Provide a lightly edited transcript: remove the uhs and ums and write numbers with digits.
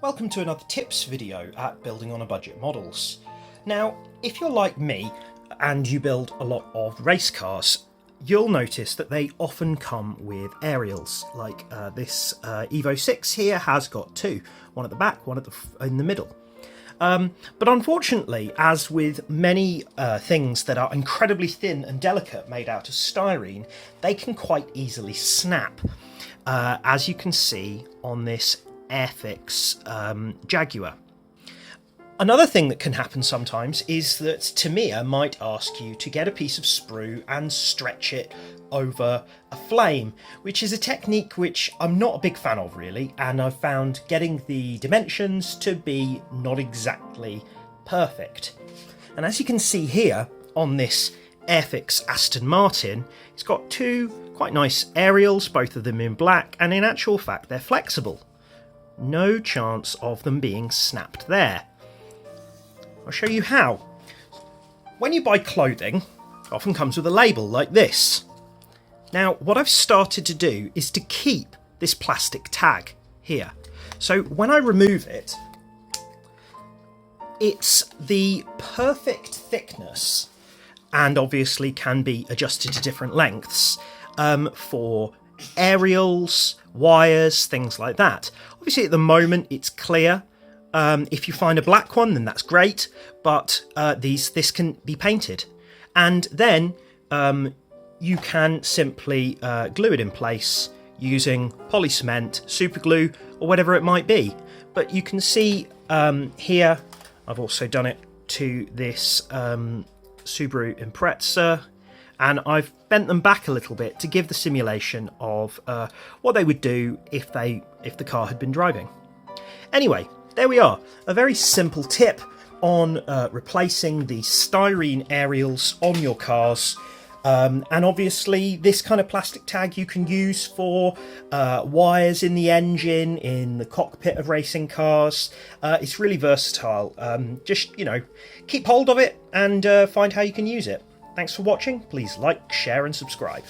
Welcome to another tips video at Building on a Budget Models. Now, if you're like me and you build a lot of race cars, you'll notice that they often come with aerials. Like this Evo 6 here has got two, one at the back, one in the middle. But unfortunately, as with many things that are incredibly thin and delicate made out of styrene, they can quite easily snap, as you can see on this Airfix Jaguar. Another thing that can happen sometimes is that Tamiya might ask you to get a piece of sprue and stretch it over a flame, which is a technique which I'm not a big fan of really, and I've found getting the dimensions to be not exactly perfect. And as you can see here on this Airfix Aston Martin, it's got two quite nice aerials, both of them in black, and in actual fact they're flexible. No chance of them being snapped there. I'll show you how. When you buy clothing, it often comes with a label like this. Now, what I've started to do is to keep this plastic tag here. So when I remove it, it's the perfect thickness and obviously can be adjusted to different lengths for aerials, wires, things like that. Obviously at the moment it's clear. If you find a black one, then that's great, but this can be painted. And then you can simply glue it in place using poly cement, super glue, or whatever it might be. But you can see here, I've also done it to this Subaru Impreza, and I've bent them back a little bit to give the simulation of what they would do if the car had been driving. Anyway, there we are, a very simple tip on replacing the styrene aerials on your cars. And obviously this kind of plastic tag you can use for wires in the engine, in the cockpit of racing cars. It's really versatile. Just, keep hold of it and find how you can use it. Thanks for watching. Please like, share and subscribe.